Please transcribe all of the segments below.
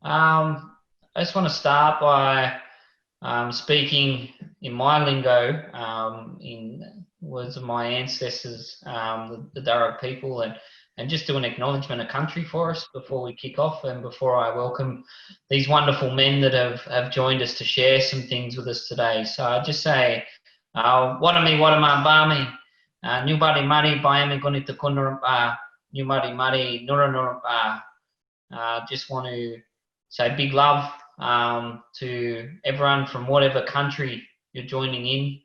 I just want to start by speaking in my lingo, in words of my ancestors, the Darug people, and just do an acknowledgement of country for us before we kick off and before I welcome these wonderful men that have joined us to share some things with us today. So I just say, Warami Bami, Nubari Mari, Bayami Gunita Kunur, Nubari Mari, Nura Nura. Just want to say big love to everyone from whatever country you're joining in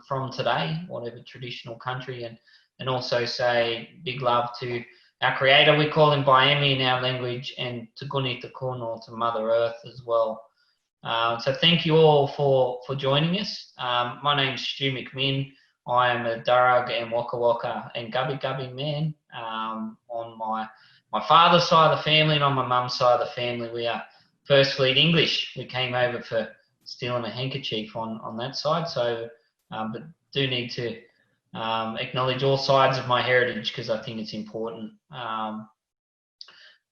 from today, whatever traditional country, and also say big love to our creator. We call him Bayemi in our language, and to Guni Takun, or to Mother Earth as well. So thank you all for joining us. My name's Stu McMinn. I am a Darug and Waka Waka and Gubbi Gubbi man on my father's side of the family, and on my mum's side of the family, we are First Fleet English. We came over for stealing a handkerchief on that side. So, but do need to acknowledge all sides of my heritage because I think it's important.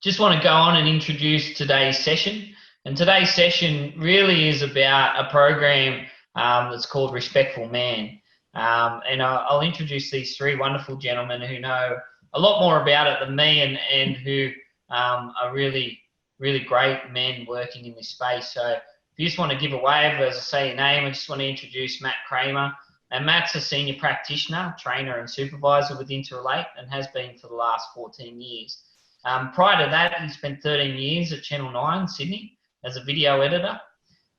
Just want to go on and introduce today's session. And today's session really is about a program that's called Respectful Man. And I'll introduce these three wonderful gentlemen who know a lot more about it than me, and who are really great men working in this space. So if you just want to give a wave as I say your name, I just want to introduce Matt Cramer. And Matt's a senior practitioner, trainer and supervisor with Interrelate, and has been for the last 14 years. Prior to that, he spent 13 years at Channel 9 Sydney as a video editor,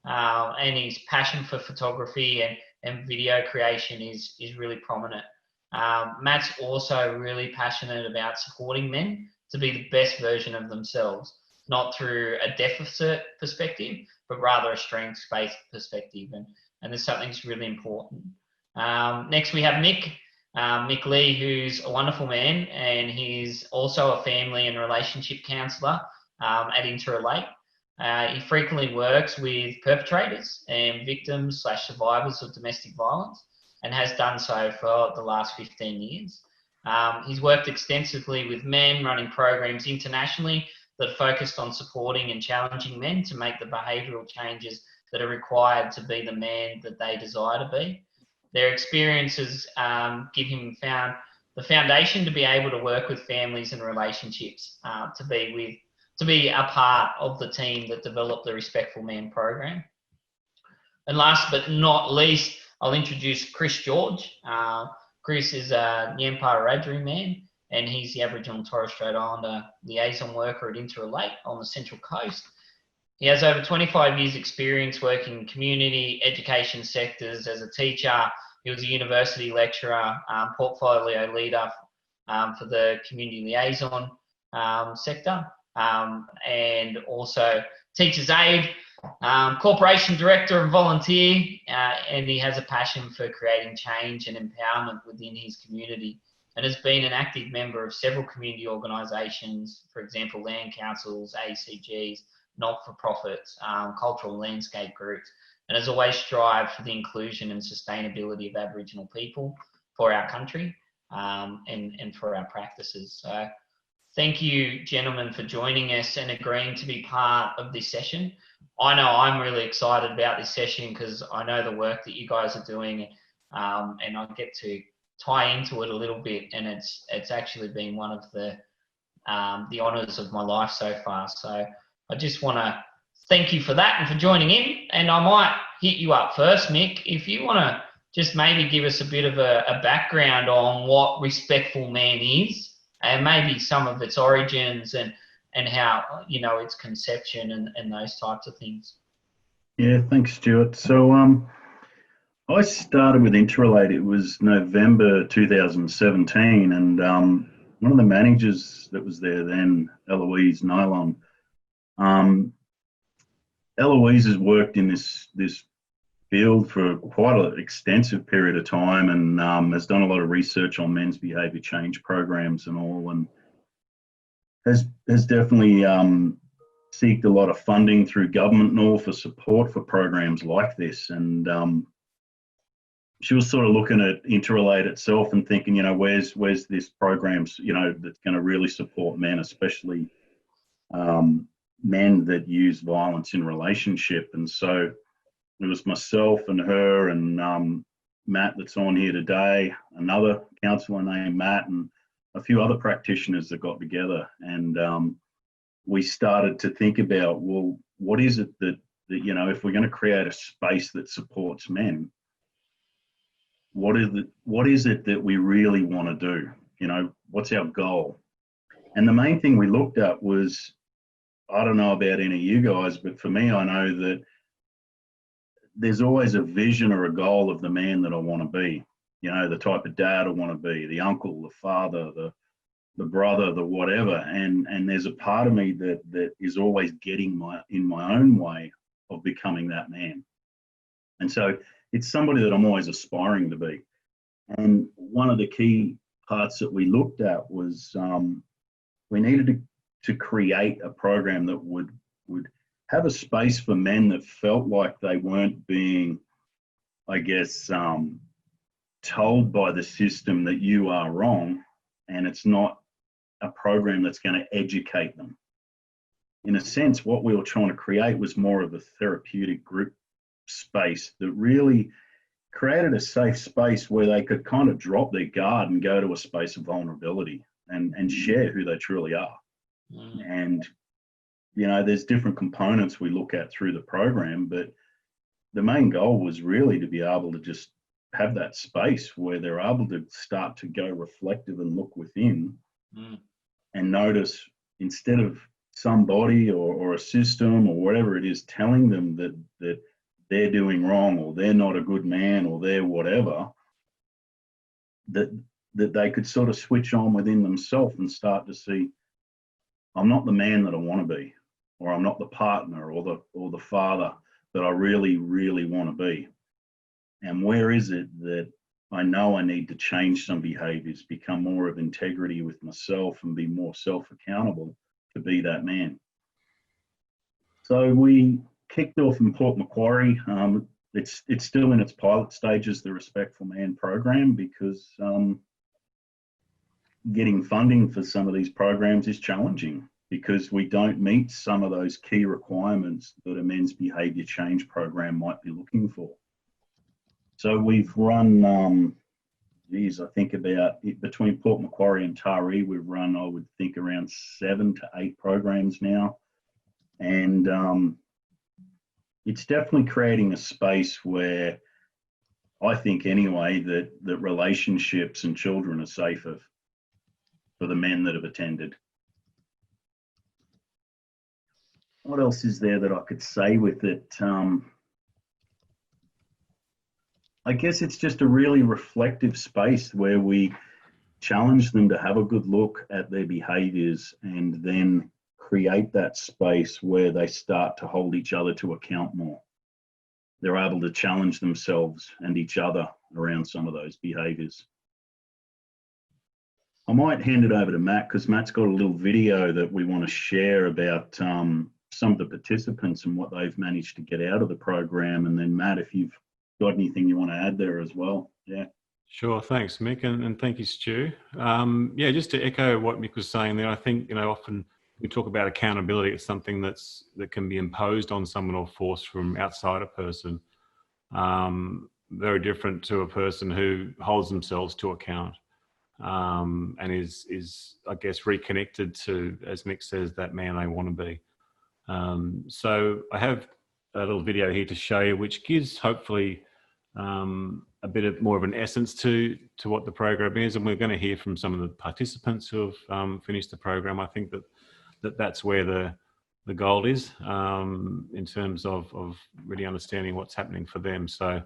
and his passion for photography and video creation is really prominent. Matt's also really passionate about supporting men to be the best version of themselves, not through a deficit perspective, but rather a strengths-based perspective. And there's something that's really important. Next, we have Mick Lee, who's a wonderful man, and he's also a family and relationship counsellor at Interrelate. He frequently works with perpetrators and victims / survivors of domestic violence, and has done so for the last 15 years. He's worked extensively with men, running programs internationally that are focused on supporting and challenging men to make the behavioural changes that are required to be the man that they desire to be. Their experiences give him the foundation to be able to work with families and relationships, to be a part of the team that developed the Respectful Man program. And last but not least, I'll introduce Chris George. Chris is a Nyampa Wiradjuri man, and he's the Aboriginal and Torres Strait Islander liaison worker at Interrelate on the Central Coast. He has over 25 years experience working in community education sectors as a teacher. He was a university lecturer, portfolio leader for the community liaison sector, and also teacher's aide, corporation director and volunteer, and he has a passion for creating change and empowerment within his community, and has been an active member of several community organisations, for example, land councils, ACGs, not-for-profits, cultural landscape groups, and has always strived for the inclusion and sustainability of Aboriginal people for our country, and for our practices. So thank you, gentlemen, for joining us and agreeing to be part of this session. I know I'm really excited about this session because I know the work that you guys are doing, and I get to tie into it a little bit, and it's actually been one of the honours of my life so far. So I just want to thank you for that and for joining in. And I might hit you up first, Mick, if you want to just maybe give us a bit of a background on what Respectful Man is, and maybe some of its origins and how, its conception and those types of things. Yeah, thanks, Stuart. So I started with Interrelate. It was November 2017, and one of the managers that was there then, Eloise Nylon, Eloise has worked in this field for quite an extensive period of time, and has done a lot of research on men's behaviour change programs and all, and has definitely seeked a lot of funding through government and all for support for programs like this. And she was sort of looking at Interrelate itself and thinking, where's this programs, that's going to really support men, especially men that use violence in relationship. And so it was myself and her and Matt that's on here today, another counsellor named Matt, and a few other practitioners that got together. And we started to think about, well, what is it that if we're going to create a space that supports men, what is it that we really want to do? What's our goal? And the main thing we looked at was, I don't know about any of you guys, but for me, I know that there's always a vision or a goal of the man that I want to be. The type of dad I want to be, the uncle, the father, the brother, the whatever. And there's a part of me that is always getting in my own way of becoming that man. And so it's somebody that I'm always aspiring to be. And one of the key parts that we looked at was we needed to create a program that would have a space for men that felt like they weren't being, I guess, told by the system that you are wrong, and it's not a program that's going to educate them. In a sense, what we were trying to create was more of a therapeutic group space that really created a safe space where they could kind of drop their guard and go to a space of vulnerability and share who they truly are. And there's different components we look at through the program, but the main goal was really to be able to just have that space where they're able to start to go reflective and look within and notice, instead of somebody or a system or whatever it is telling them that they're doing wrong or they're not a good man or they're whatever, that they could sort of switch on within themselves and start to see, I'm not the man that I want to be, or I'm not the partner or the father that I really, really want to be. And where is it that I know I need to change some behaviors, become more of integrity with myself and be more self-accountable to be that man? So we kicked off in Port Macquarie. It's still in its pilot stages, the Respectful Man program, because getting funding for some of these programs is challenging because we don't meet some of those key requirements that a men's behaviour change program might be looking for. So we've run, I think about between Port Macquarie and Taree, we've run, I would think, around 7 to 8 programs now. And it's definitely creating a space where I think anyway that relationships and children are safer for the men that have attended. What else is there that I could say with it? I guess it's just a really reflective space where we challenge them to have a good look at their behaviours and then create that space where they start to hold each other to account more. They're able to challenge themselves and each other around some of those behaviours. I might hand it over to Matt because Matt's got a little video that we want to share about some of the participants and what they've managed to get out of the program. And then Matt, if you've got anything you want to add there as well. Yeah. Sure. Thanks, Mick. And thank you, Stu. Yeah, just to echo what Mick was saying there, I think, often we talk about accountability. It's something that can be imposed on someone or forced from outside a person. Very different to a person who holds themselves to account and is, I guess, reconnected to, as Mick says, that man they want to be. So I have a little video here to show you, which gives hopefully a bit of more of an essence to what the program is. And we're going to hear from some of the participants who have finished the program. I think that's where the goal is in terms of really understanding what's happening for them. So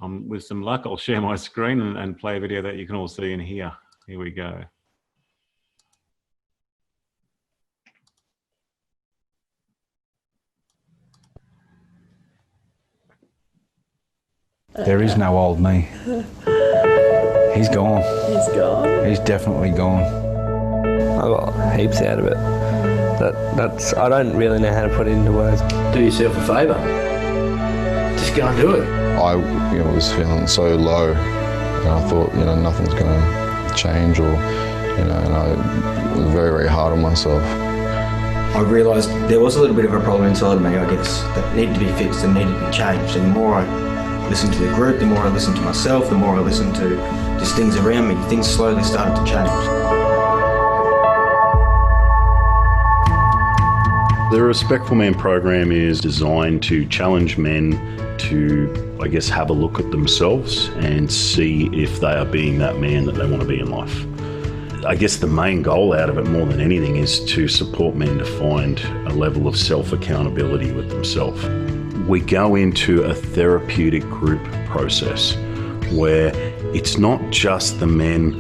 with some luck, I'll share my screen and play a video that you can all see in here. Here we go. There is no old me. He's gone. He's gone. He's definitely gone. I got heaps out of it. That's I don't really know how to put it into words. Do yourself a favour. Just go and do it. I was feeling so low, and I thought, nothing's going to change, or, and it was very, very hard on myself. I realised there was a little bit of a problem inside of me, I guess, that needed to be fixed and needed to be changed. And the more I listened to the group, the more I listened to myself, the more I listened to just things around me, things slowly started to change. The Respectful Man program is designed to challenge men to, I guess, have a look at themselves and see if they are being that man that they want to be in life. I guess the main goal out of it more than anything is to support men to find a level of self-accountability with themselves. We go into a therapeutic group process where it's not just the men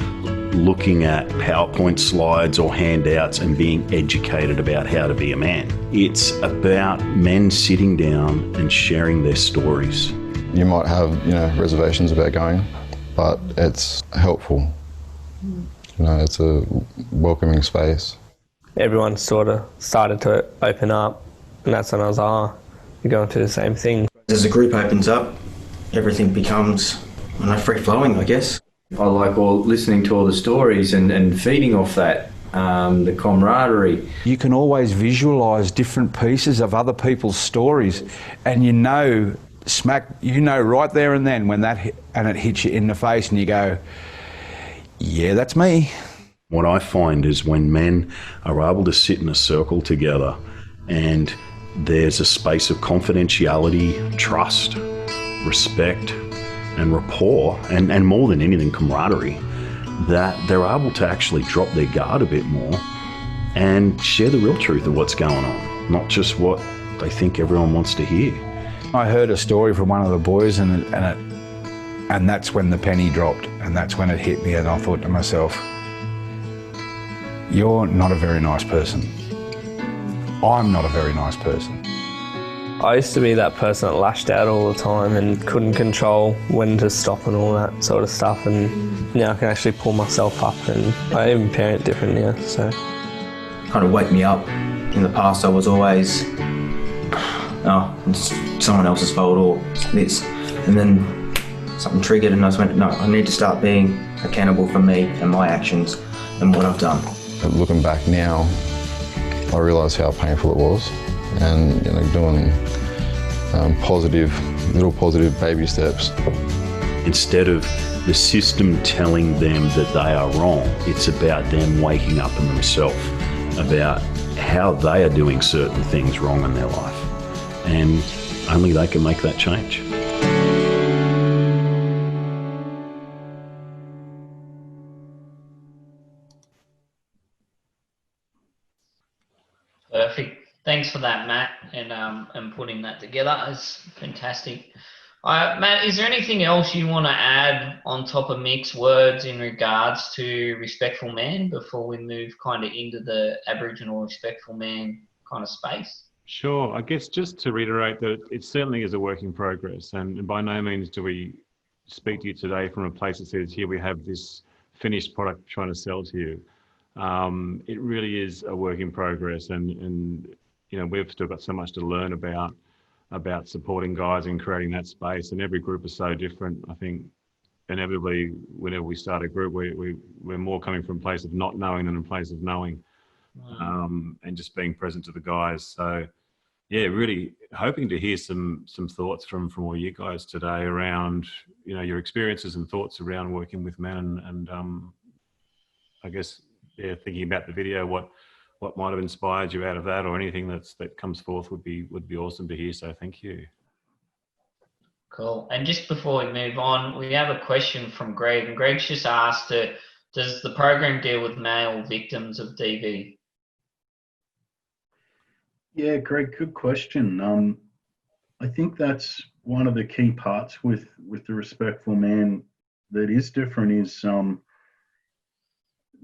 looking at PowerPoint slides or handouts and being educated about how to be a man. It's about men sitting down and sharing their stories. You might have, reservations about going, but it's helpful. It's a welcoming space. Everyone sort of started to open up, and that's when I was like, you're going through the same thing. As the group opens up, everything becomes free-flowing, I guess. I like listening to all the stories and feeding off that, the camaraderie. You can always visualise different pieces of other people's stories, and you know right there and then when it hits you in the face and you go, yeah, that's me. What I find is when men are able to sit in a circle together and there's a space of confidentiality, trust, respect and rapport, and more than anything camaraderie, that they're able to actually drop their guard a bit more and share the real truth of what's going on, not just what they think everyone wants to hear. I heard a story from one of the boys and that's when the penny dropped, and that's when it hit me, and I thought to myself, you're not a very nice person. I'm not a very nice person. I used to be that person that lashed out all the time and couldn't control when to stop and all that sort of stuff, and now I can actually pull myself up, and I even parent different now, so. Kind of wake me up. In the past I was always, it's someone else's fault or this, and then something triggered and I just went, no, I need to start being accountable for me and my actions and what I've done. Looking back now, I realise how painful it was, and doing little positive baby steps. Instead of the system telling them that they are wrong, it's about them waking up in themselves about how they are doing certain things wrong in their life, and only they can make that change. Perfect. Thanks for that, Matt, and putting that together. It's fantastic. Matt, is there anything else you want to add on top of Mick's words in regards to Respectful Man before we move kind of into the Aboriginal Respectful Man kind of space? Sure. I guess just to reiterate that it certainly is a work in progress, and by no means do we speak to you today from a place that says, here we have this finished product trying to sell to you. It really is a work in progress, and we've still got so much to learn about supporting guys and creating that space, and every group is so different. I think inevitably whenever we start a group, we're more coming from a place of not knowing than a place of knowing, and just being present to the guys. So yeah, really hoping to hear some thoughts from all you guys today around your experiences and thoughts around working with men, and I guess thinking about the video, what might have inspired you out of that, or anything that comes forth would be awesome to hear. So thank you. Cool. And just before we move on, we have a question from Greg, and Greg's just asked, does the program deal with male victims of DV? Yeah, Greg, good question. I think that's one of the key parts with the Respectful Man that is different is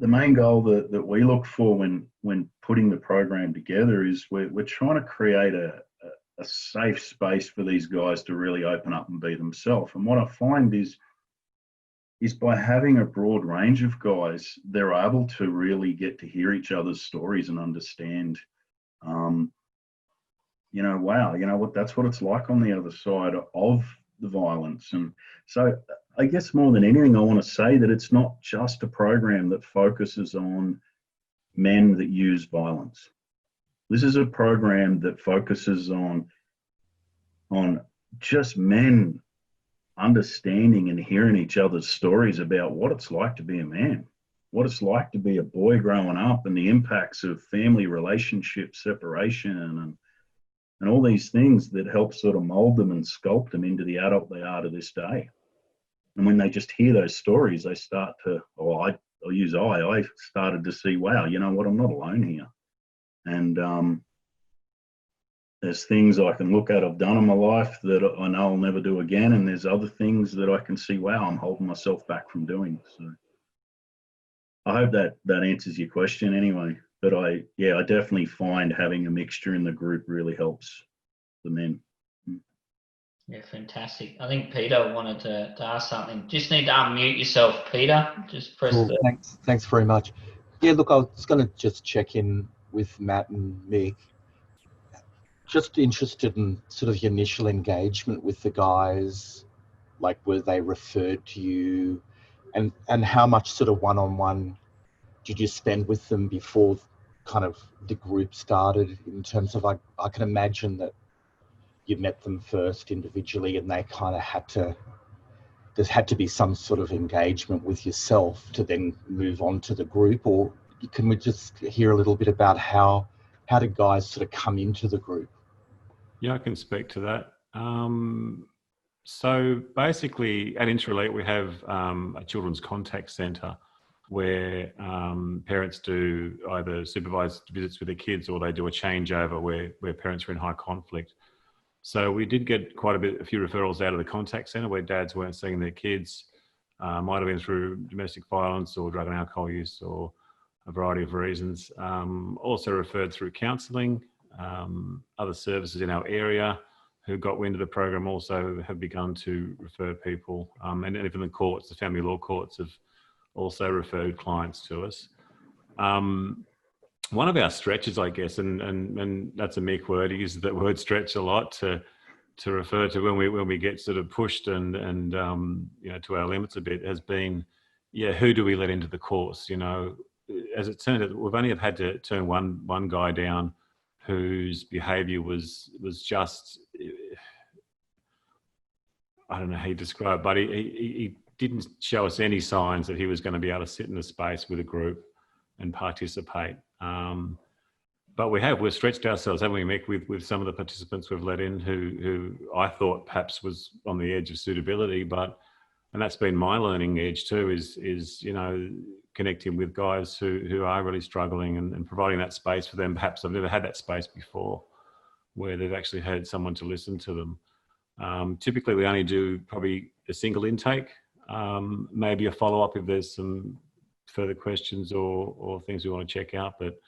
the main goal that we look for when putting the program together is we're trying to create a safe space for these guys to really open up and be themselves. And what I find is by having a broad range of guys, they're able to really get to hear each other's stories and understand, that's what it's like on the other side of the violence. And so I guess more than anything, I want to say that it's not just a program that focuses on men that use violence. This is a program that focuses on just men understanding and hearing each other's stories about what it's like to be a man, what it's like to be a boy growing up, and the impacts of family relationships, separation, and all these things that help sort of mold them and sculpt them into the adult they are to this day. And when they just hear those stories, they start to, I started to see, wow, you know what, I'm not alone here. And there's things I can look at I've done in my life that I know I'll never do again. And there's other things that I can see, wow, I'm holding myself back from doing. So I hope that answers your question anyway. But I definitely find having a mixture in the group really helps the men. Yeah, fantastic. I think Peter wanted to ask something. Just need to unmute yourself, Peter. Just press cool. Thanks very much. Yeah, look, I was going to just check in with Matt and Mick. Just interested in sort of your initial engagement with the guys. Like, were they referred to you? And how much sort of one-on-one did you spend with them before kind of the group started, in terms of, I can imagine that you met them first individually and they kind of there had to be some sort of engagement with yourself to then move on to the group? Or can we just hear a little bit about how did guys sort of come into the group? Yeah, I can speak to that. So basically at Interrelate, we have a children's contact centre where parents do either supervised visits with their kids, or they do a changeover where parents are in high conflict. So we did get a few referrals out of the contact centre where dads weren't seeing their kids. Might have been through domestic violence or drug and alcohol use or a variety of reasons. Also referred through counselling. Other services in our area who got wind of the program also have begun to refer people. And even the courts, the family law courts, have also referred clients to us. One of our stretches, I guess, and that's a Mick word, he uses that word stretch a lot to refer to when we get sort of pushed and you know, to our limits a bit, has been, who do we let into the course? You know, as it turned out, we've only had to turn one guy down whose behaviour was just, I don't know how you describe it, but he didn't show us any signs that he was going to be able to sit in a space with a group and participate. But we've stretched ourselves, haven't we, Mick, with some of the participants we've let in who I thought perhaps was on the edge of suitability, and that's been my learning edge too, is you know, connecting with guys who are really struggling and providing that space for them. Perhaps I've never had that space before where they've actually had someone to listen to them. Typically we only do probably a single intake, maybe a follow-up if there's some further questions or things we want to check out, but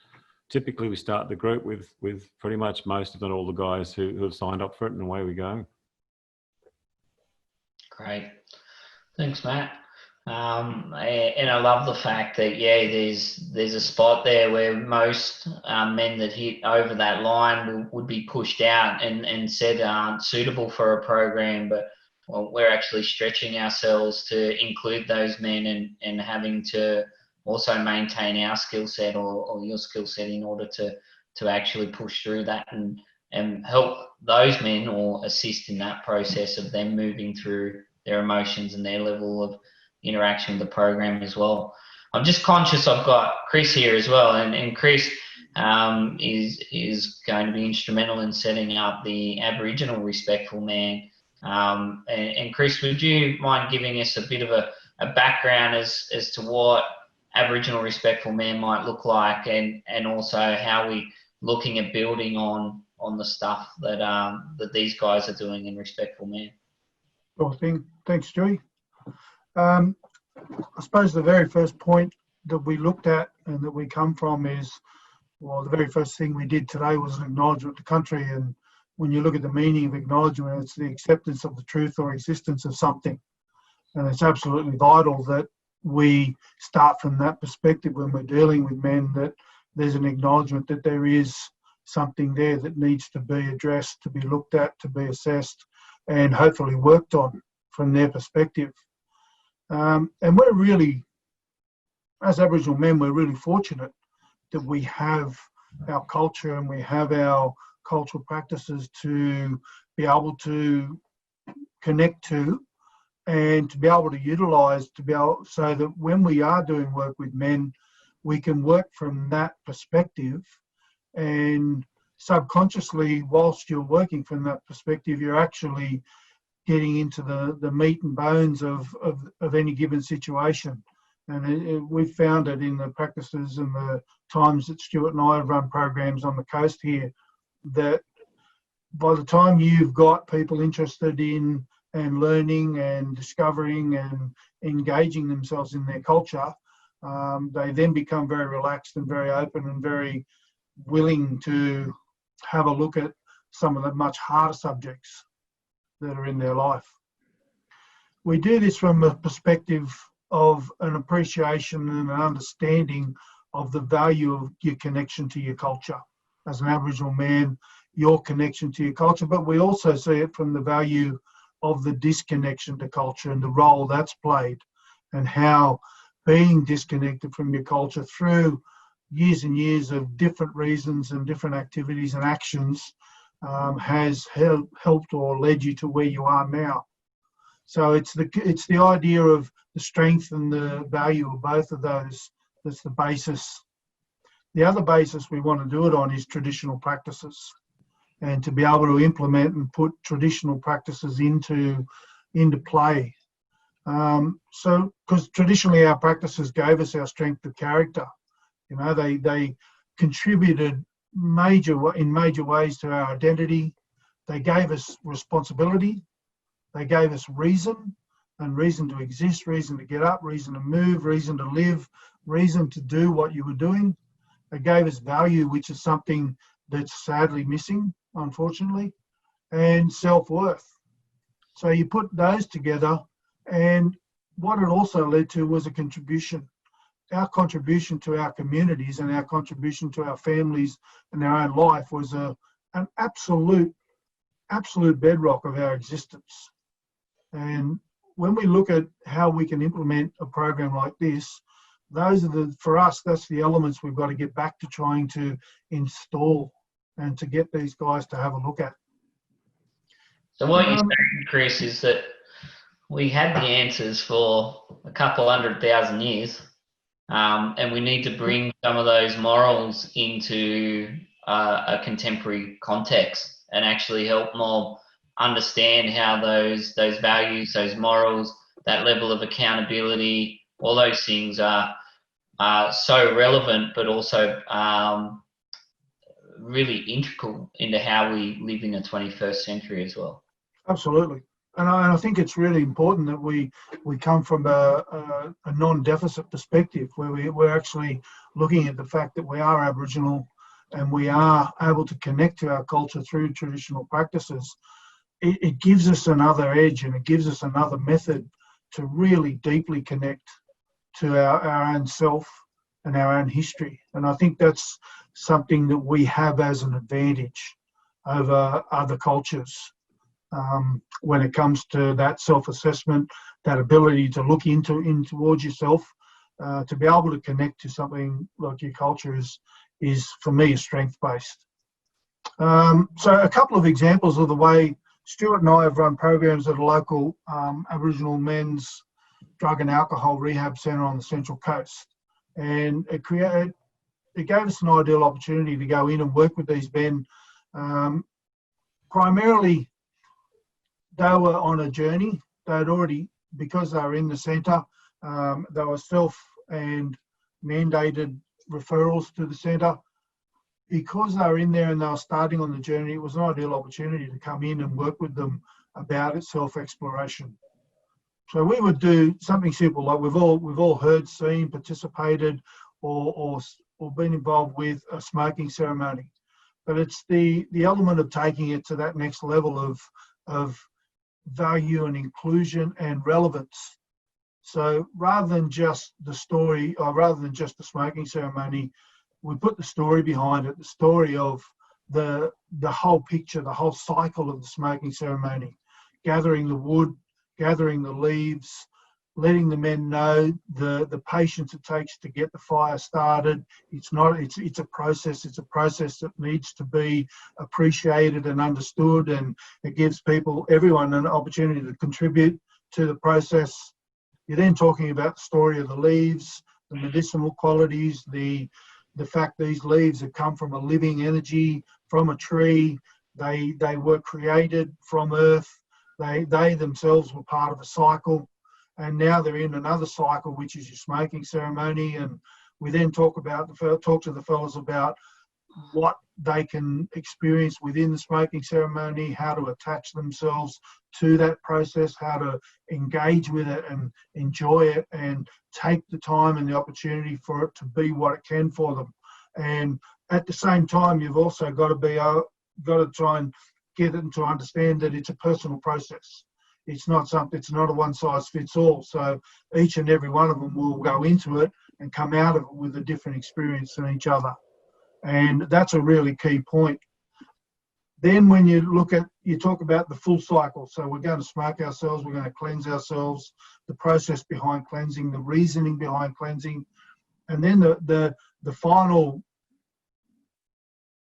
typically we start the group with pretty much most, if not all, the guys who have signed up for it, and away we go. Great. Thanks, Matt. And I love the fact that, there's a spot there where most men that hit over that line would be pushed out and said aren't suitable for a program, but we're actually stretching ourselves to include those men and having to also maintain our skill set or your skill set in order to actually push through that and help those men or assist in that process of them moving through their emotions and their level of interaction with the program as well. I'm just conscious I've got Chris here as well, and Chris is going to be instrumental in setting up the Aboriginal Respectful Man. And Chris, would you mind giving us a bit of a background as to what Aboriginal Respectful Man might look like, and also how we looking at building on the stuff that these guys are doing in Respectful Man? Sure thing. Thanks, Stewie. I suppose the very first point that we looked at and that we come from is, well, the very first thing we did today was an acknowledgement to country. And when you look at the meaning of acknowledgement, it's the acceptance of the truth or existence of something. And it's absolutely vital that we start from that perspective when we're dealing with men, that there's an acknowledgement that there is something there that needs to be addressed, to be looked at, to be assessed, and hopefully worked on from their perspective. And we're really, as Aboriginal men, we're really fortunate that we have our culture and we have our cultural practices to be able to connect to and to be able to utilise, to be able, so that when we are doing work with men, we can work from that perspective, and subconsciously, whilst you're working from that perspective, you're actually getting into the meat and bones of any given situation. And we've found it in the practices and the times that Stuart and I have run programs on the coast here, that by the time you've got people interested in and learning and discovering and engaging themselves in their culture, they then become very relaxed and very open and very willing to have a look at some of the much harder subjects that are in their life. We do this from a perspective of an appreciation and an understanding of the value of your connection to your culture. As an Aboriginal man, your connection to your culture, but we also see it from the value of the disconnection to culture and the role that's played, and how being disconnected from your culture through years and years of different reasons and different activities and actions has helped or led you to where you are now. So it's the idea of the strength and the value of both of those that's the basis. The other basis we want to do it on is traditional practices, and to be able to implement and put traditional practices into play. So, because traditionally our practices gave us our strength of character. You know, they contributed in major ways to our identity. They gave us responsibility. They gave us reason, and reason to exist, reason to get up, reason to move, reason to live, reason to do what you were doing. They gave us value, which is something that's sadly missing, unfortunately, and self-worth. So you put those together, and what it also led to was a contribution. Our contribution to our communities and our contribution to our families and our own life was an absolute bedrock of our existence. And when we look at how we can implement a program like this, those are for us, that's the elements we've got to get back to trying to install and to get these guys to have a look at. So what you're saying, Chris, is that we had the answers for a couple 100,000 years, and we need to bring some of those morals into a contemporary context and actually help more understand how those values, those morals, that level of accountability, all those things are so relevant, but also really integral into how we live in the 21st century as well. Absolutely. And I think it's really important that we come from a non-deficit perspective, where we're actually looking at the fact that we are Aboriginal and we are able to connect to our culture through traditional practices. It gives us another edge, and it gives us another method to really deeply connect to our own self and our own history. And I think that's something that we have as an advantage over other cultures when it comes to that self-assessment, that ability to look in towards yourself, to be able to connect to something like your culture is for me, strength-based. So a couple of examples of the way Stuart and I have run programs at a local Aboriginal men's drug and alcohol rehab centre on the Central Coast. And it gave us an ideal opportunity to go in and work with these men. Primarily, they were on a journey. They'd already, because they were in the centre, they were self and mandated referrals to the centre. Because they were in there and they were starting on the journey, it was an ideal opportunity to come in and work with them about self-exploration. So we would do something simple, like we've all heard, seen, participated, or been involved with a smoking ceremony. But it's the element of taking it to that next level of value and inclusion and relevance. So rather than just the story, or rather than just the smoking ceremony, we put the story behind it, the story of the whole picture, the whole cycle of the smoking ceremony, gathering the wood, gathering the leaves, letting the men know the patience it takes to get the fire started. It's a process. It's a process that needs to be appreciated and understood, and it gives everyone an opportunity to contribute to the process. You're then talking about the story of the leaves, the medicinal qualities, the fact these leaves have come from a living energy, from a tree. They were created from earth. They themselves were part of a cycle. And now they're in another cycle, which is your smoking ceremony. And we then talk to the fellas about what they can experience within the smoking ceremony, how to attach themselves to that process, how to engage with it and enjoy it, and take the time and the opportunity for it to be what it can for them. And at the same time, you've also got to try and get them to understand that it's a personal process. It's not a one size fits all. So each and every one of them will go into it and come out of it with a different experience than each other. And that's a really key point. Then when you talk about the full cycle. So we're going to smoke ourselves, we're going to cleanse ourselves, the process behind cleansing, the reasoning behind cleansing, and then the final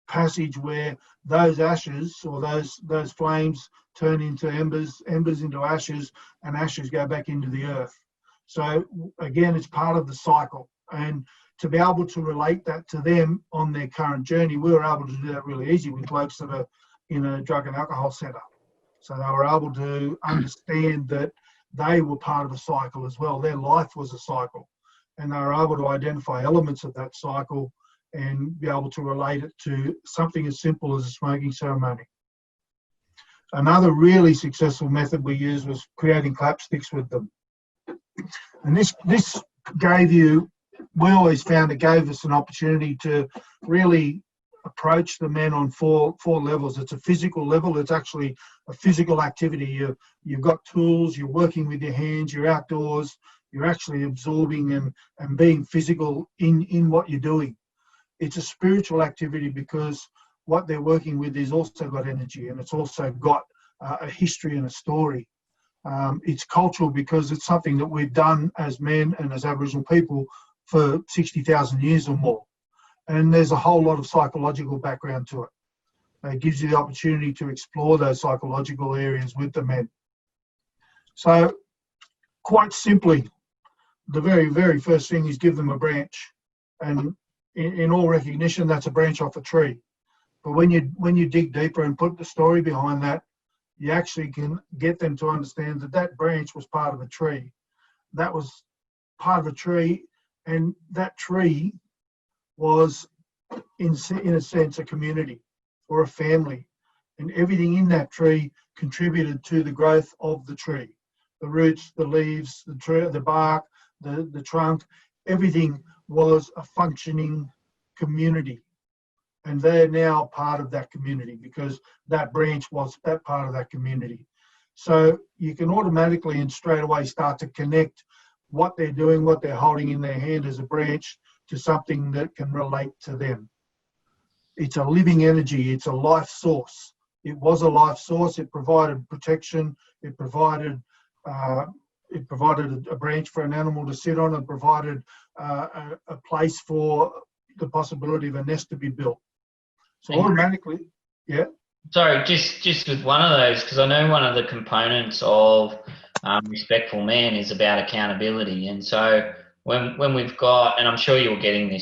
passage where those ashes or those flames turn into embers into ashes, and ashes go back into the earth. So again, it's part of the cycle. And to be able to relate that to them on their current journey, we were able to do that really easy with blokes that are in a drug and alcohol centre. So they were able to understand that they were part of a cycle as well. Their life was a cycle, and they were able to identify elements of that cycle and be able to relate it to something as simple as a smoking ceremony. Another really successful method we used was creating clapsticks with them. And this we always found it gave us an opportunity to really approach the men on four levels. It's a physical level. It's actually a physical activity. You've got tools, you're working with your hands, you're outdoors, you're actually absorbing and being physical in what you're doing. It's a spiritual activity because what they're working with is also got energy, and it's also got a history and a story. It's cultural because it's something that we've done as men and as Aboriginal people for 60,000 years or more. And there's a whole lot of psychological background to it. It gives you the opportunity to explore those psychological areas with the men. So quite simply, the very, very first thing is give them a branch. And in all recognition, that's a branch off a tree. But when you dig deeper and put the story behind that, you actually can get them to understand that branch was part of a tree. That was part of a tree, and that tree was, in a sense, a community or a family. And everything in that tree contributed to the growth of the tree. The roots, the leaves, the tree, the bark, the trunk, everything was a functioning community. And they're now part of that community because that branch was that part of that community. So you can automatically and straight away start to connect what they're doing, what they're holding in their hand as a branch to something that can relate to them. It's a living energy. It's a life source. It was a life source. It provided protection. It provided a branch for an animal to sit on. It provided a place for the possibility of a nest to be built. So automatically, yeah. Sorry, just with one of those, because I know one of the components of Respectful Man is about accountability, and so when we've got, and I'm sure you're getting to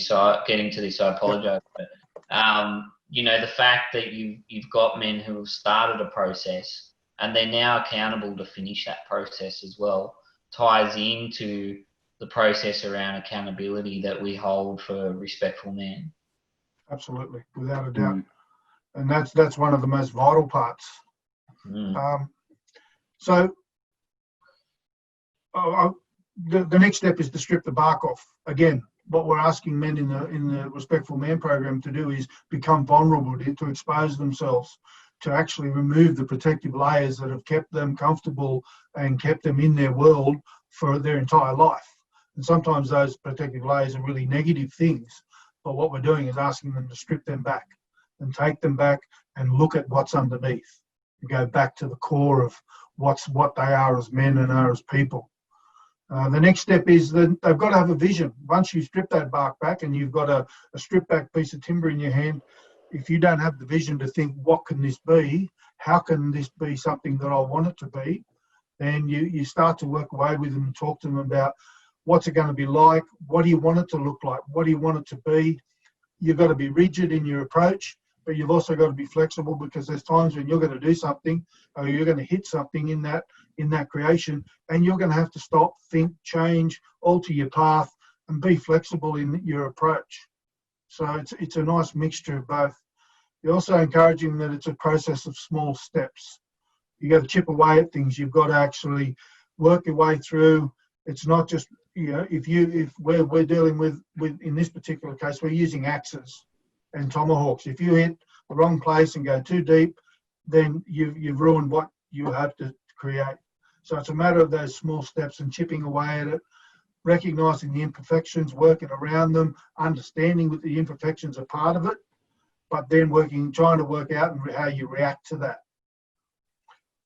this, I apologise, but the fact that you've got men who have started a process and they're now accountable to finish that process as well ties into the process around accountability that we hold for Respectful Man. Absolutely, without a doubt. And that's one of the most vital parts. So the next step is to strip the bark off. Again, what we're asking men in the Respectful Man program to do is become vulnerable, to expose themselves, to actually remove the protective layers that have kept them comfortable and kept them in their world for their entire life. And sometimes those protective layers are really negative things. But what we're doing is asking them to strip them back and take them back and look at what's underneath and go back to the core of what they are as men and are as people. The next step is that they've got to have a vision. Once you strip that bark back and you've got a stripped back piece of timber in your hand, if you don't have the vision to think, what can this be? How can this be something that I want it to be? Then you start to work away with them and talk to them about what's it going to be like? What do you want it to look like? What do you want it to be? You've got to be rigid in your approach, but you've also got to be flexible, because there's times when you're going to do something or you're going to hit something in that creation, and you're going to have to stop, think, change, alter your path, and be flexible in your approach. So it's a nice mixture of both. You're also encouraging that it's a process of small steps. You got to chip away at things. You've got to actually work your way through. It's not just, if we're dealing with in this particular case, we're using axes and tomahawks. If you hit the wrong place and go too deep, then you've ruined what you have to create. So it's a matter of those small steps and chipping away at it, recognizing the imperfections, working around them, understanding that the imperfections are part of it, but then trying to work out how you react to that.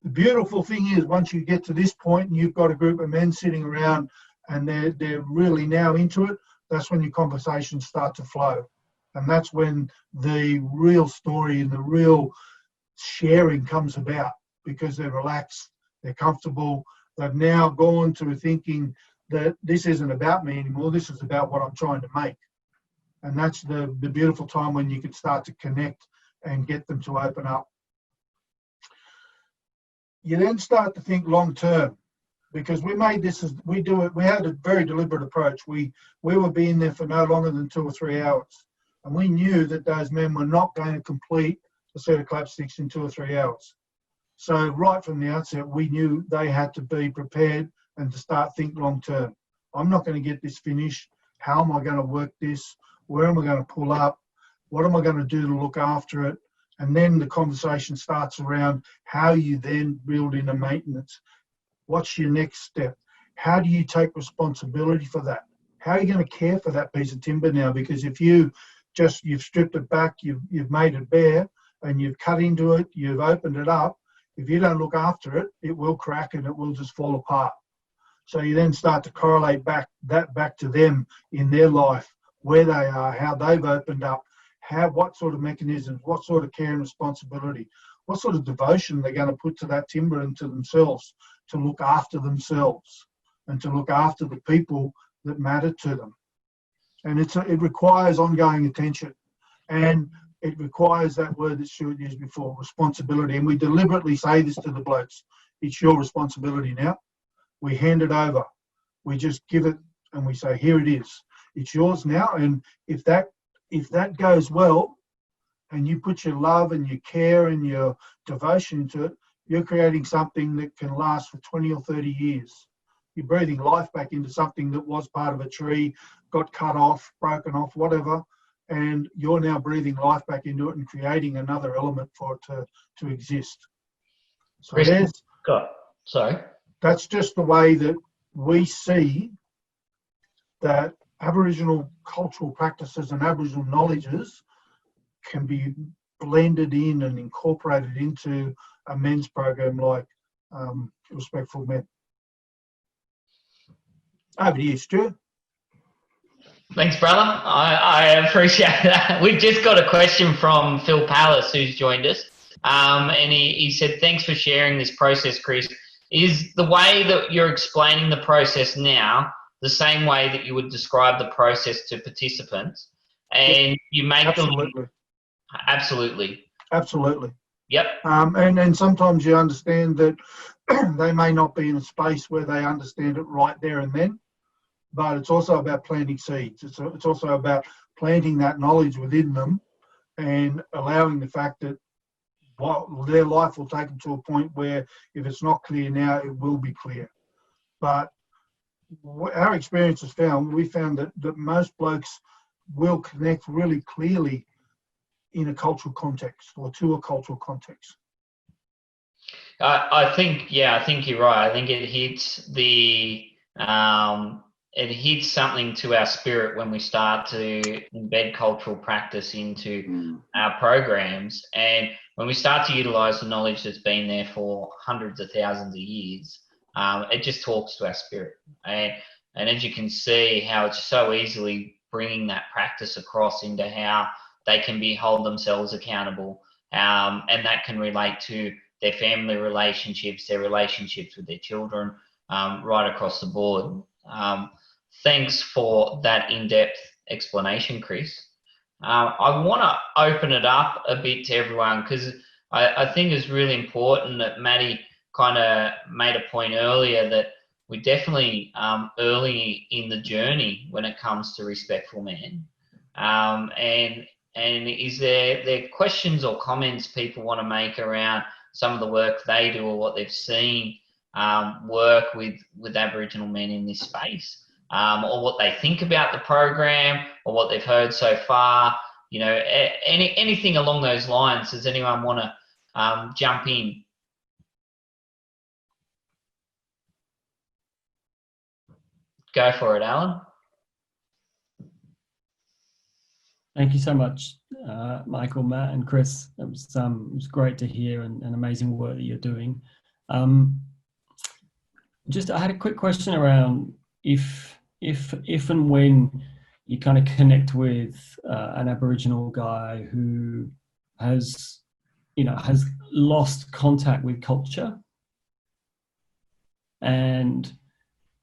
The beautiful thing is, once you get to this point and you've got a group of men sitting around and they're really now into it, that's when your conversations start to flow. And that's when the real story and the real sharing comes about, because they're relaxed, they're comfortable, they've now gone to thinking that this isn't about me anymore, this is about what I'm trying to make. And that's the beautiful time when you can start to connect and get them to open up. You then start to think long term, because we had a very deliberate approach. We were being there for no longer than 2 or 3 hours. And we knew that those men were not going to complete a set of clapsticks in 2 or 3 hours. So right from the outset, we knew they had to be prepared and to start think long term. I'm not going to get this finished. How am I going to work this? Where am I going to pull up? What am I going to do to look after it? And then the conversation starts around how you then build in a maintenance. What's your next step? How do you take responsibility for that? How are you going to care for that piece of timber now? Because if you've stripped it back, you've made it bare, and you've cut into it, you've opened it up, if you don't look after it, it will crack and it will just fall apart. So you then start to correlate back to them in their life, where they are, how they've opened up, what sort of mechanisms, what sort of care and responsibility, what sort of devotion they're going to put to that timber and to themselves, to look after themselves and to look after the people that matter to them. And it requires ongoing attention, and it requires that word that Stuart used before, responsibility. And we deliberately say this to the blokes: it's your responsibility now. We hand it over. We just give it and we say, here it is. It's yours now. And if that goes well, and you put your love and your care and your devotion into it, you're creating something that can last for 20 or 30 years. You're breathing life back into something that was part of a tree, got cut off, broken off, whatever, and you're now breathing life back into it and creating another element for it to exist. So that's just the way that we see that Aboriginal cultural practices and Aboriginal knowledges can be blended in and incorporated into a men's program like Respectful Men. Over to you, Stu. Thanks, brother. I appreciate that. We've just got a question from Phil Pallas, who's joined us. And he said, thanks for sharing this process, Chris. Is the way that you're explaining the process now the same way that you would describe the process to participants? And you make Absolutely. Absolutely. Yep. And sometimes you understand that they may not be in a space where they understand it right there and then, but it's also about planting seeds. It's also about planting that knowledge within them and allowing the fact that their life will take them to a point where if it's not clear now, it will be clear. But our experience has we found that most blokes will connect really clearly in a cultural context or to a cultural context. I think you're right. I think it hits something to our spirit when we start to embed cultural practice into our programs, and when we start to utilise the knowledge that's been there for hundreds of thousands of years, it just talks to our spirit. And as you can see, how it's so easily bringing that practice across into how they can hold themselves accountable, and that can relate to their family relationships, their relationships with their children, right across the board. Thanks for that in-depth explanation, Chris. I want to open it up a bit to everyone, because I think it's really important that Maddie kind of made a point earlier that we're definitely early in the journey when it comes to Respectful Man. And is there questions or comments people want to make around some of the work they do or what they've seen work with Aboriginal men in this space, or what they think about the program or what they've heard so far? You know, anything along those lines. Does anyone want to jump in? Go for it, Alan. Thank you so much, Michael, Matt, and Chris. It was great to hear, and amazing work that you're doing. I had a quick question around if and when you kind of connect with an Aboriginal guy who has lost contact with culture, and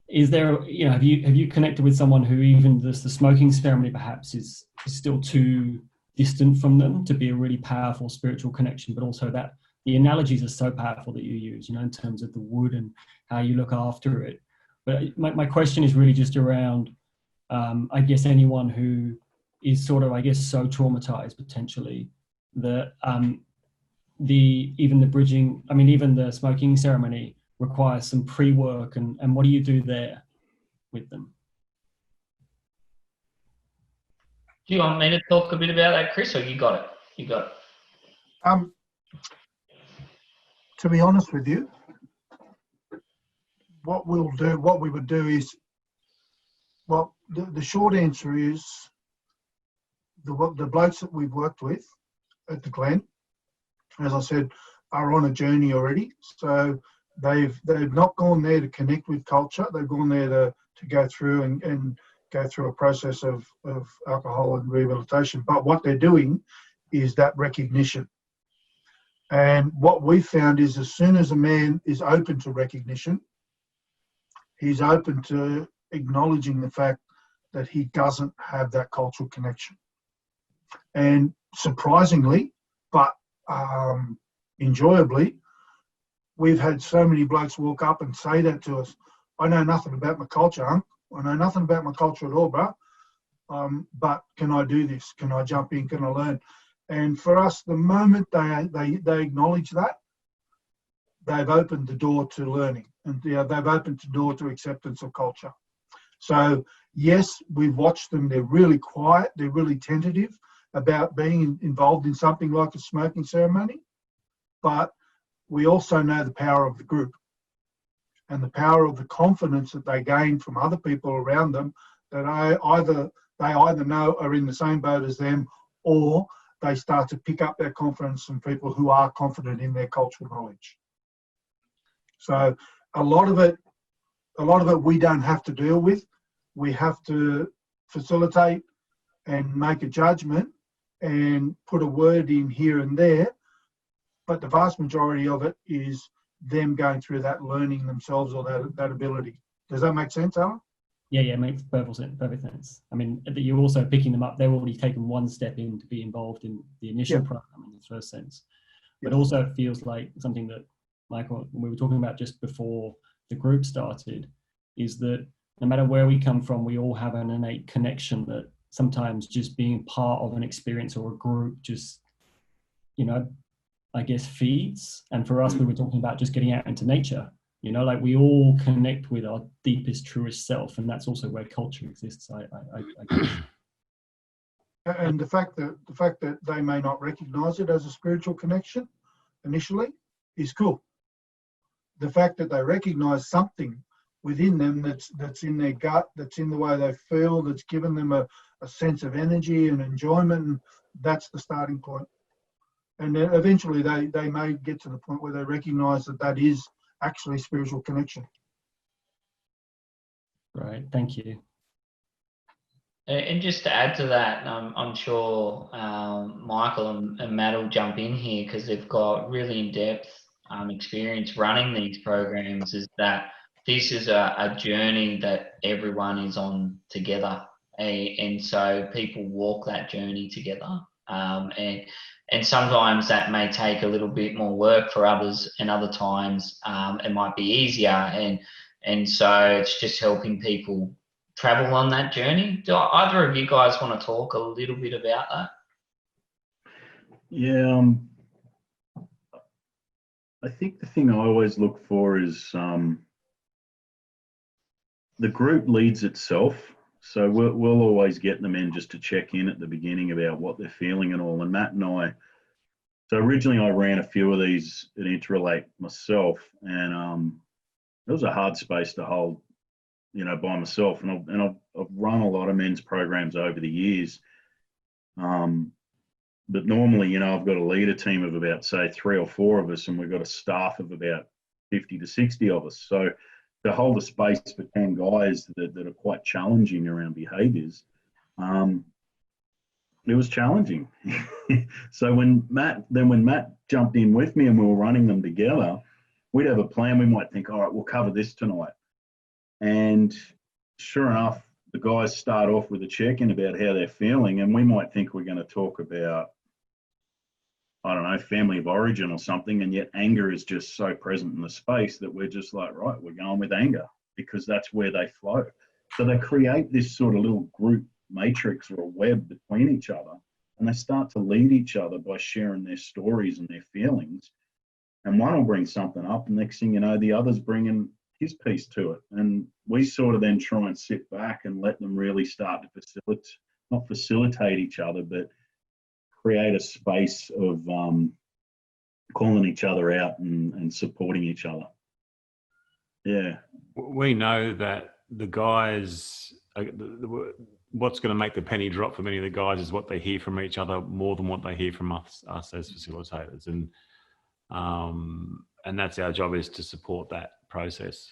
is there, have you connected with someone who even the smoking ceremony perhaps is still too distant from them to be a really powerful spiritual connection, but also that the analogies are so powerful that you use, in terms of the wood and how you look after it. But my question is really just around, I guess, anyone who is sort of, so traumatized potentially that even the smoking ceremony requires some pre-work, and what do you do there with them? Do you want me to talk a bit about that, Chris, or you got it? To be honest with you, what we would do is, well, the short answer is the blokes that we've worked with at the Glen, as I said, are on a journey already. So they've not gone there to connect with culture. They've gone there to go through and go through a process of alcohol and rehabilitation. But what they're doing is that recognition. And what we found is, as soon as a man is open to recognition, he's open to acknowledging the fact that he doesn't have that cultural connection. And surprisingly, but enjoyably, we've had so many blokes walk up and say that to us. I know nothing about my culture, Hunk. I know nothing about my culture at all, bro. But can I do this? Can I jump in? Can I learn? And for us, the moment they acknowledge that, they've opened the door to learning, and they've opened the door to acceptance of culture. So yes, we've watched them. They're really quiet. They're really tentative about being involved in something like a smoking ceremony. But we also know the power of the group and the power of the confidence that they gain from other people around them, that they either know are in the same boat as them, or they start to pick up their confidence from people who are confident in their cultural knowledge. So a lot of it we don't have to deal with. We have to facilitate and make a judgment and put a word in here and there. But the vast majority of it is them going through that learning themselves, or that ability. Does that make sense, Alan? Yeah, it makes perfect sense. I mean, you're also picking them up. They've already taken one step in to be involved in the initial program in the first sense. But also it feels like something that, Michael, we were talking about just before the group started, is that no matter where we come from, we all have an innate connection that sometimes just being part of an experience or a group just, feeds. And for us, we were talking about just getting out into nature. We all connect with our deepest, truest self, and that's also where culture exists. I guess. And the fact that they may not recognise it as a spiritual connection initially is cool. The fact that they recognise something within them that's in their gut, that's in the way they feel, that's given them a sense of energy and enjoyment, and that's the starting point. And then eventually they may get to the point where they recognise that is actually spiritual connection. Right, thank you. And just to add to that, I'm sure Michael and Matt will jump in here because they've got really in-depth experience running these programs, is that this is a journey that everyone is on together. And so people walk that journey together. And sometimes that may take a little bit more work for others, and other times it might be easier. And so it's just helping people travel on that journey. Do either of you guys want to talk a little bit about that? Yeah, I think the thing I always look for is the group leads itself. So we'll always get them in just to check in at the beginning about what they're feeling and all. And Matt and I, so originally I ran a few of these at Interrelate myself, and it was a hard space to hold, you know, by myself. And I've run a lot of men's programs over the years. But normally, you know, I've got a leader team of about, say, 3 or 4 of us, and we've got a staff of about 50 to 60 of us. So to hold a space for 10 guys that are quite challenging around behaviours, it was challenging. So when Matt jumped in with me and we were running them together, we'd have a plan. We might think, all right, we'll cover this tonight. And sure enough, the guys start off with a check-in about how they're feeling, and we might think we're going to talk about, I don't know, family of origin or something, and yet anger is just so present in the space that we're just like, right, we're going with anger because that's where they flow. So they create this sort of little group matrix or a web between each other, and they start to lead each other by sharing their stories and their feelings. And one will bring something up, and next thing you know, the other's bringing his piece to it. And we sort of then try and sit back and let them really start to not facilitate each other, but create a space of calling each other out and supporting each other. Yeah. We know that the guys, what's going to make the penny drop for many of the guys is what they hear from each other more than what they hear from us as facilitators. And that's our job, is to support that process.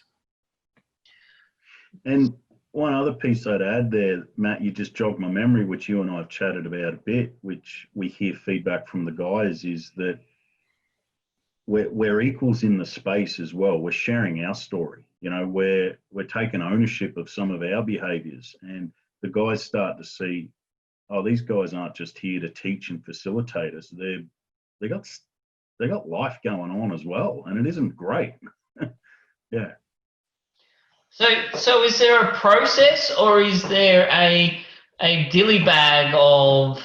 And one other piece I'd add there, Matt, you just jogged my memory, which you and I have chatted about a bit, which we hear feedback from the guys, is that we're equals in the space as well. We're sharing our story. You know, we're taking ownership of some of our behaviours, and the guys start to see, oh, these guys aren't just here to teach and facilitate us. They got life going on as well, and it isn't great. Yeah. So is there a process, or is there a dilly bag of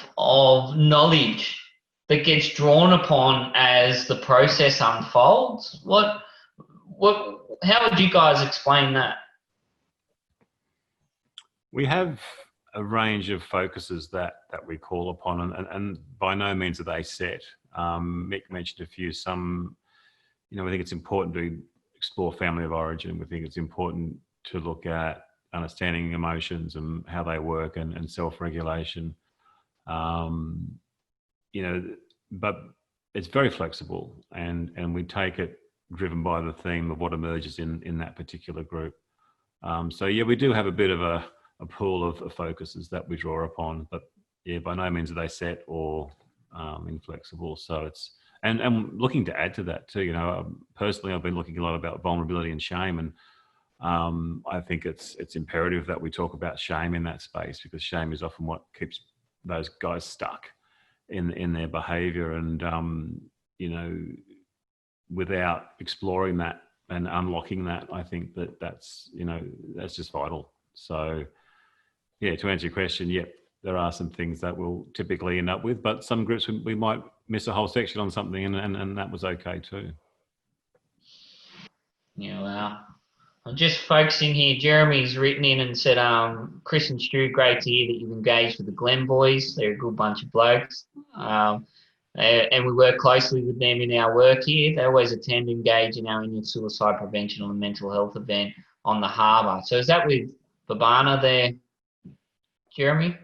knowledge that gets drawn upon as the process unfolds? How would you guys explain that? We have a range of focuses that we call upon, and by no means are they set. Mick mentioned a few. Some, you know, we think it's important to explore family of origin. We think it's important to look at understanding emotions and how they work, and self-regulation. You know, but it's very flexible, and we take it driven by the theme of what emerges in that particular group. So yeah, we do have a bit of a pool of focuses that we draw upon, but yeah, by no means are they set or inflexible. So it's, and looking to add to that too, you know, personally, I've been looking a lot about vulnerability and shame, and I think it's imperative that we talk about shame in that space, because shame is often what keeps those guys stuck in their behavior. And you know, without exploring that and unlocking that, I think that's just vital. So yeah, to answer your question, yep, there are some things that we'll typically end up with, but some groups we might miss a whole section on something, and that was okay too. Yeah, well, I'm just focusing here. Jeremy's written in and said, Chris and Stu, great to hear that you've engaged with the Glen boys. They're a good bunch of blokes. And we work closely with them in our work here. They always attend, engage in our annual suicide prevention and mental health event on the harbour. So is that with Babana there, Jeremy?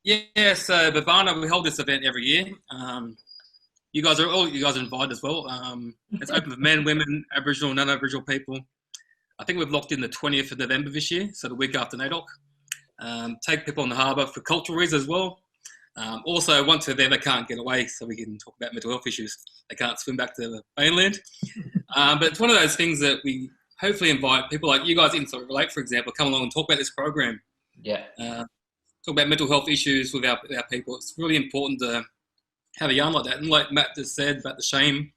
Yeah, so Babana, we hold this event every year. You guys are invited as well. It's open for men, women, Aboriginal, non-Aboriginal people. I think we've locked in the 20th of November this year, so the week after NAIDOC. Take people on the harbour for cultural reasons as well. Also, once they're there, they can't get away, so we can talk about mental health issues. They can't swim back to the mainland. But it's one of those things that we hopefully invite people like you guys in Interrelate, for example, come along and talk about this program. Yeah. Talk about mental health issues with our people. It's really important to have a yarn like that. And like Matt just said about the shame,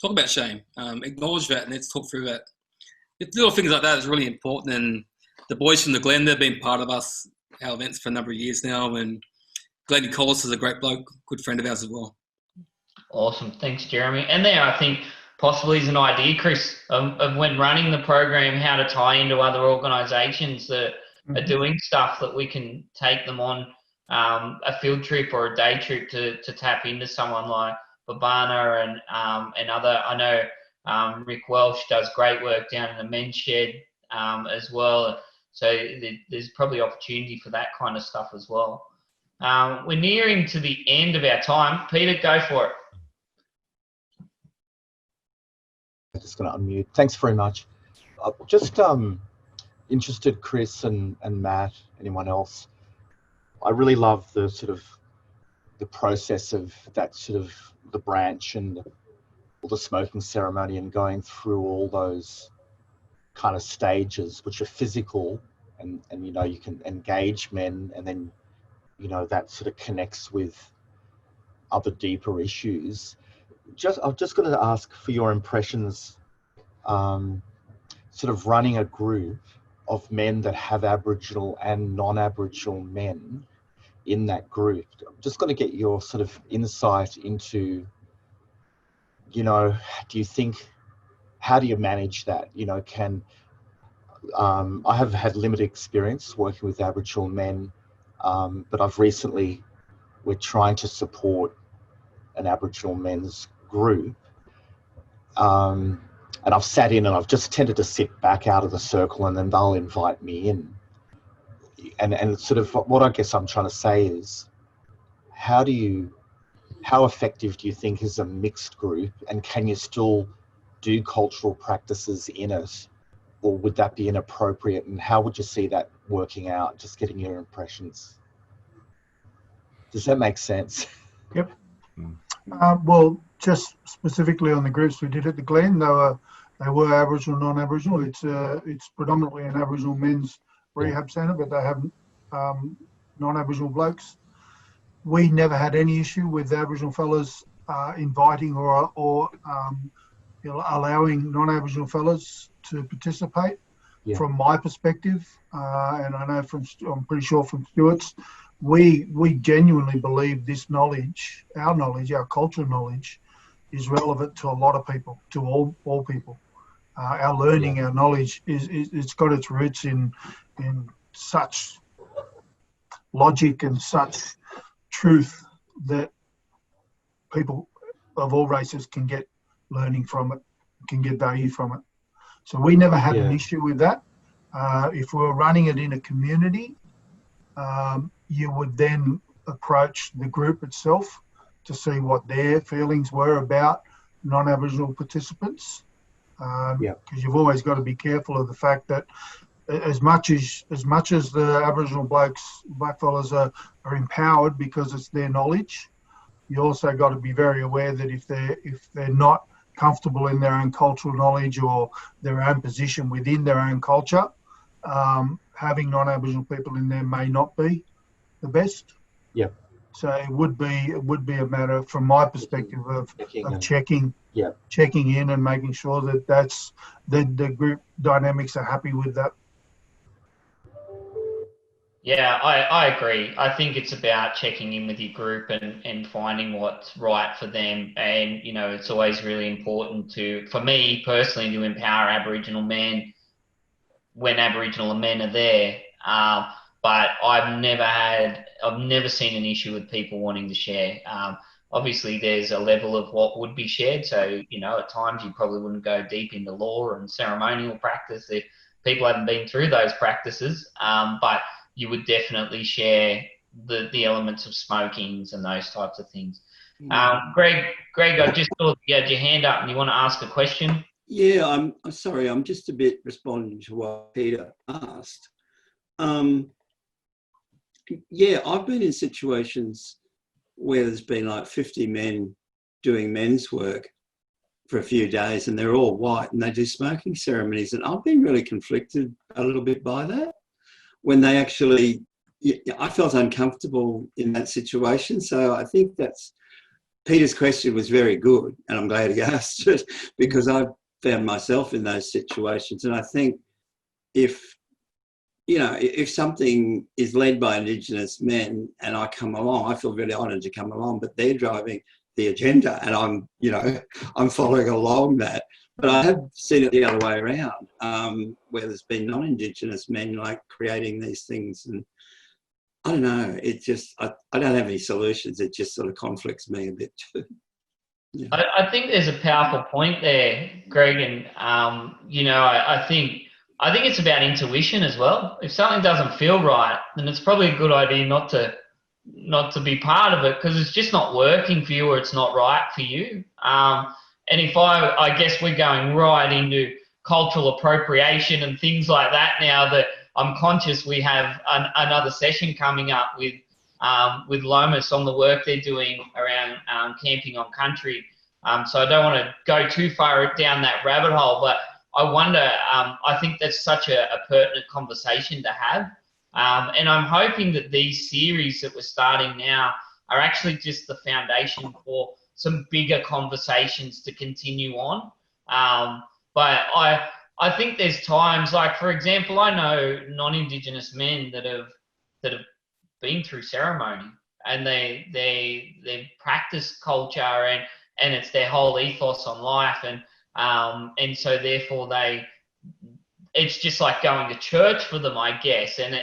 talk about shame. Acknowledge that and let's talk through that. Little things like that is really important. And the boys from the Glen, they've been part of us, our events for a number of years now. And Glenn Collis is a great bloke, good friend of ours as well. Awesome. Thanks, Jeremy. And there, I think, possibly is an idea, Chris, of when running the program, how to tie into other organisations that are doing stuff that we can take them on a field trip or a day trip to tap into someone like Babana and other. I know Rick Welsh does great work down in the men's shed as well. So there's probably opportunity for that kind of stuff as well. We're nearing to the end of our time. Peter, go for it. I'm just going to unmute. Thanks very much. Just interested, Chris and Matt, anyone else. I really love the sort of the process of that sort of the branch and all the smoking ceremony and going through all those kind of stages, which are physical, and you know, you can engage men, and then you know that sort of connects with other deeper issues. I'm just going to ask for your impressions, sort of running a group of men that have Aboriginal and non-Aboriginal men in that group. I'm just going to get your sort of insight into, you know, do you think, how do you manage that? You know, I have had limited experience working with Aboriginal men, but we're trying to support an Aboriginal men's group. And I've sat in and I've just tended to sit back out of the circle, and then they'll invite me in. And sort of what I guess I'm trying to say is, how effective do you think is a mixed group, and can you still do cultural practices in it, or would that be inappropriate, and how would you see that working out? Just getting your impressions. Does that make sense? Yep. Well, just specifically on the groups we did at the Glen, they were Aboriginal, non-Aboriginal. It's predominantly an Aboriginal men's rehab centre, but they have non-Aboriginal blokes. We never had any issue with the Aboriginal fellas inviting or you know, allowing non-Aboriginal fellas to participate. Yeah. From my perspective, and I know I'm pretty sure from Stuart's, we genuinely believe this knowledge, our cultural knowledge, is relevant to a lot of people, to all people. Our learning, our knowledge it's got its roots in such logic and such truth that people of all races can get learning from it, can get value from it. So we never had an issue with that. If we were running it in a community, you would then approach the group itself to see what their feelings were about non-Aboriginal participants. Because you've always got to be careful of the fact that as much as the Aboriginal blackfellas are empowered because it's their knowledge, you also got to be very aware that if they're not comfortable in their own cultural knowledge or their own position within their own culture, having non-Aboriginal people in there may not be the best. Yeah. So it would be a matter, from my perspective, of checking in and making sure that the group dynamics are happy with that. Yeah, I agree. I think it's about checking in with your group and finding what's right for them. And, you know, it's always really important for me personally, to empower Aboriginal men when Aboriginal men are there. But I've never seen an issue with people wanting to share. Obviously, there's a level of what would be shared. So, you know, at times you probably wouldn't go deep into law and ceremonial practice if people haven't been through those practices. But you would definitely share the elements of smokings and those types of things. Greg, I just thought you had your hand up and you want to ask a question. Yeah, I'm sorry. I'm just a bit responding to what Peter asked. Yeah, I've been in situations where there's been like 50 men doing men's work for a few days, and they're all white and they do smoking ceremonies. And I've been really conflicted a little bit by that. When they actually, I felt uncomfortable in that situation. So I think that's, Peter's question was very good, and I'm glad he asked it, because I've found myself in those situations. And I think if something is led by Indigenous men and I come along, I feel really honoured to come along, but they're driving the agenda and I'm following along that. But I have seen it the other way around, where there's been non-Indigenous men like creating these things. And I don't know, it just, I don't have any solutions. It just sort of conflicts me a bit too. Yeah. I think there's a powerful point there, Greg, and I think it's about intuition as well. If something doesn't feel right, then it's probably a good idea not to be part of it, because it's just not working for you or it's not right for you. And if I guess we're going right into cultural appropriation and things like that now, that I'm conscious we have another session coming up with Lomas on the work they're doing around camping on country. So I don't want to go too far down that rabbit hole, but I wonder, I think that's such a pertinent conversation to have. And I'm hoping that these series that we're starting now are actually just the foundation for some bigger conversations to continue on. But I think there's times, like, for example, I know non-Indigenous men that have been through ceremony, and they practice culture, and it's their whole ethos on life, and so therefore it's just like going to church for them, I guess. And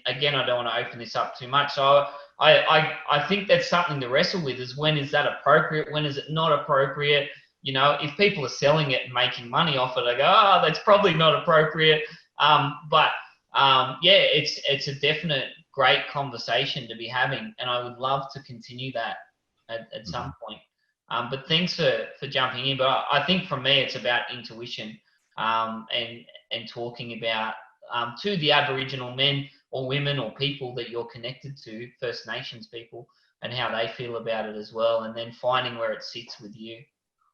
again, I don't want to open this up too much. So I think that's something to wrestle with, is when is that appropriate? When is it not appropriate? If people are selling it and making money off it, I go, that's probably not appropriate. But it's a definite great conversation to be having, and I would love to continue that at some point. But thanks for jumping in. But I think for me, it's about intuition, and talking about to the Aboriginal men or women or people that you're connected to, First Nations people, and how they feel about it as well, and then finding where it sits with you.